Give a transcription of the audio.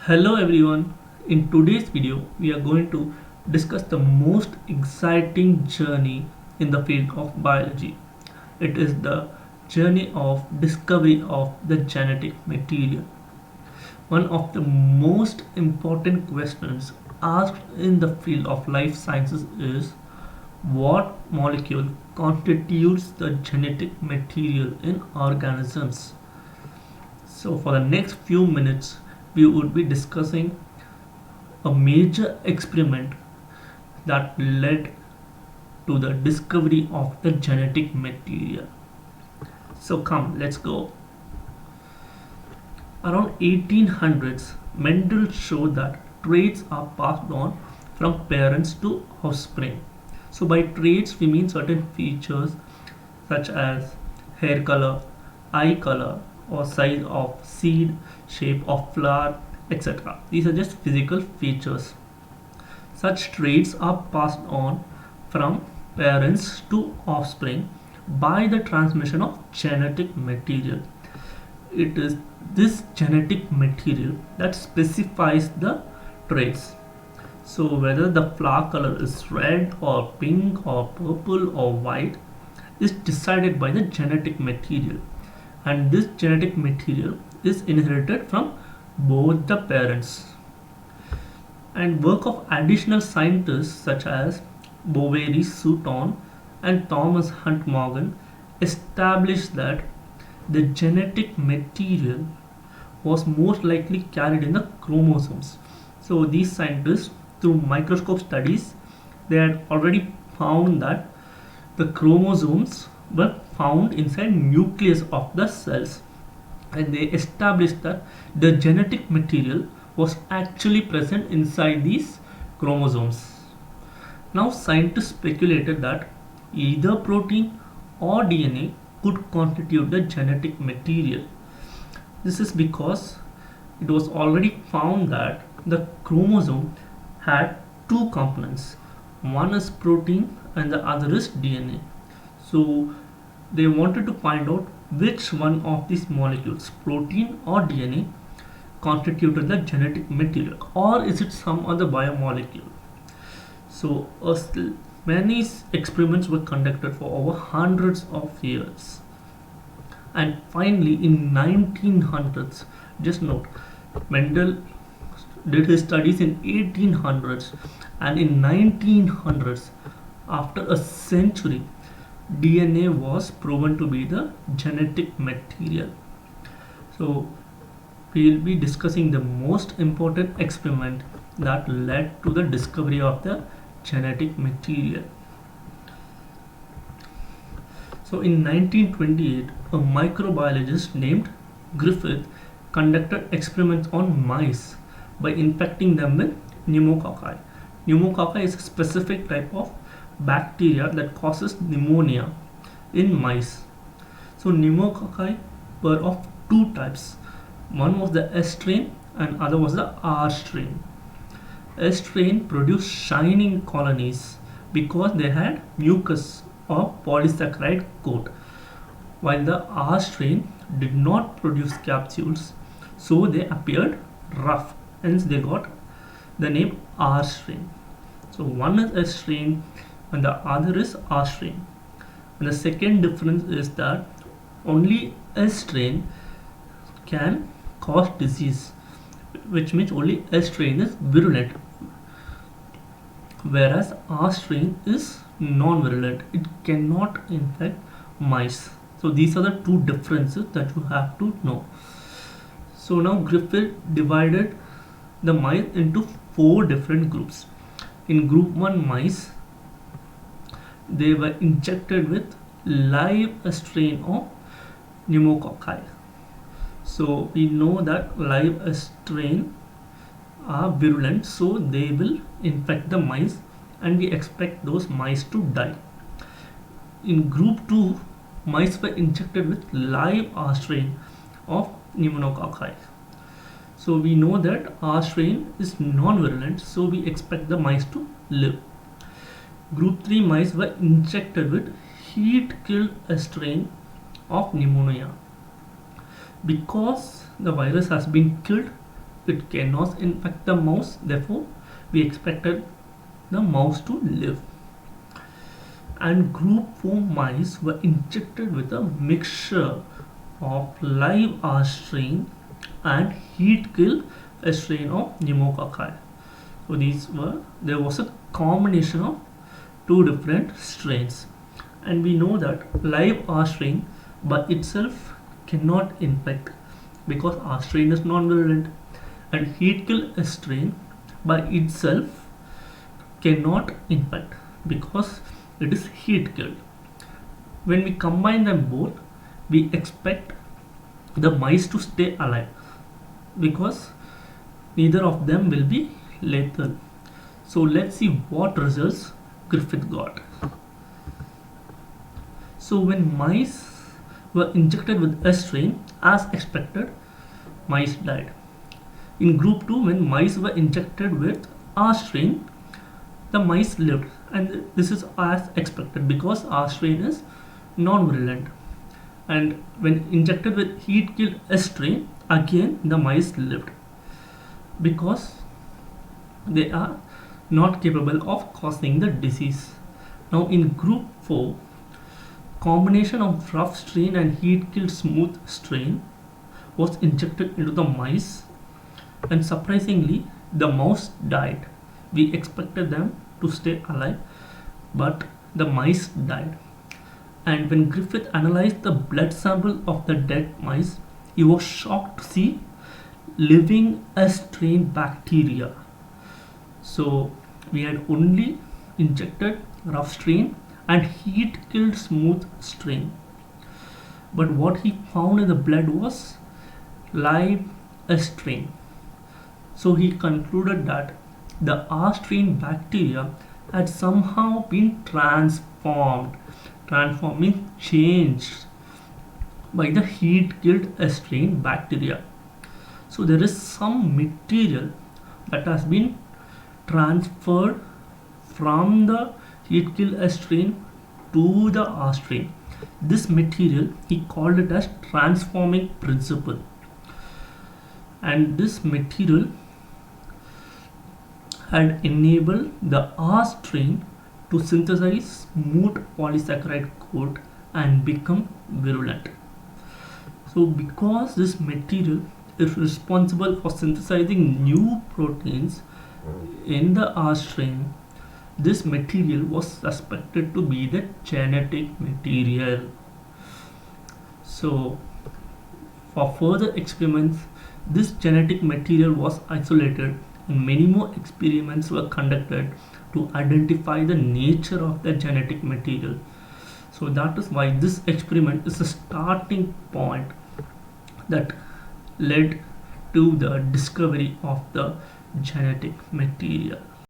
Hello everyone. In today's video, we are going to discuss the most exciting journey in the field of biology. It is the journey of discovery of the genetic material. One of the most important questions asked in the field of life sciences is what molecule constitutes the genetic material in organisms? So, for the next few minutes, we would be discussing a major experiment that led to the discovery of the genetic material. So, come, let's go. Around 1800s, Mendel showed that traits are passed on from parents to offspring. So, by traits, we mean certain features such as hair color, eye color, or size of seed, shape of flower, etc. These are just physical features. Such traits are passed on from parents to offspring by the transmission of genetic material. It is this genetic material that specifies the traits. So whether the flower color is red or pink or purple or white is decided by the genetic material, and this genetic material is inherited from both the parents. And work of additional scientists such as Boveri Sutton and Thomas Hunt Morgan established that the genetic material was most likely carried in the chromosomes. So these scientists, through microscope studies, they had already found that the chromosomes were found inside nucleus of the cells, and they established that the genetic material was actually present inside these chromosomes. Now scientists speculated that either protein or DNA could constitute the genetic material. This is because it was already found that the chromosome had two components. One is protein and the other is DNA. So they wanted to find out which one of these molecules, protein or DNA, constituted the genetic material, or is it some other biomolecule. So many experiments were conducted for over hundreds of years, and finally in 1900s, just note, Mendel did his studies in 1800s, and in 1900s, after a century, DNA was proven to be the genetic material. So we will be discussing the most important experiment that led to the discovery of the genetic material. So in 1928, a microbiologist named Griffith conducted experiments on mice by infecting them with pneumococci. Pneumococci is a specific type of bacteria that causes pneumonia in mice. So pneumococci were of two types. One was the S strain and other was the R strain. S strain produced shining colonies because they had mucus or polysaccharide coat, while the R strain did not produce capsules, so they appeared rough, hence they got the name R strain. So one is S strain and the other is R strain. And the second difference is that only S strain can cause disease, which means only S strain is virulent, whereas R strain is non-virulent. It cannot infect mice. So these are the two differences that you have to know. So now Griffith divided the mice into four different groups. In group 1 mice, they were injected with live strain of pneumococci. So we know that live strain are virulent, so they will infect the mice, and we expect those mice to die. In group 2, mice were injected with live R strain of pneumococci. So we know that R strain is non-virulent, so we expect the mice to live. Group 3 mice were injected with heat-killed strain of pneumonia. Because the virus has been killed, it cannot infect the mouse, therefore we expected the mouse to live. And group 4 mice were injected with a mixture of live R strain and heat kill a strain of pneumococci. So there was a combination of two different strains, and we know that live R strain by itself cannot infect because R strain is non-virulent, and heat kill a strain by itself cannot infect because it is heat killed. When we combine them both, we expect the mice to stay alive because neither of them will be lethal. So let's see what results Griffith got. So when mice were injected with S strain, as expected, mice died. In group 2, when mice were injected with R strain, the mice lived, and this is as expected because R strain is non-virulent. And when injected with heat kill S strain, again the mice lived because they are not capable of causing the disease. Now in group 4, combination of rough strain and heat killed smooth strain was injected into the mice, and surprisingly the mouse died. We expected them to stay alive, but the mice died. And when Griffith analyzed the blood sample of the dead mice, he was shocked to see living S strain bacteria. So we had only injected rough strain and heat killed smooth strain, but what he found in the blood was live S strain. So he concluded that the R strain bacteria had somehow been transformed, transforming changed by the heat killed S strain bacteria. So there is some material that has been transferred from the heat kill S strain to the R strain. This material he called it as transforming principle, and this material had enabled the R strain to synthesize smooth polysaccharide coat and become virulent. So because this material is responsible for synthesizing new proteins in the R strain, this material was suspected to be the genetic material. So for further experiments, this genetic material was isolated and many more experiments were conducted to identify the nature of the genetic material. So that is why this experiment is a starting point that led to the discovery of the genetic material.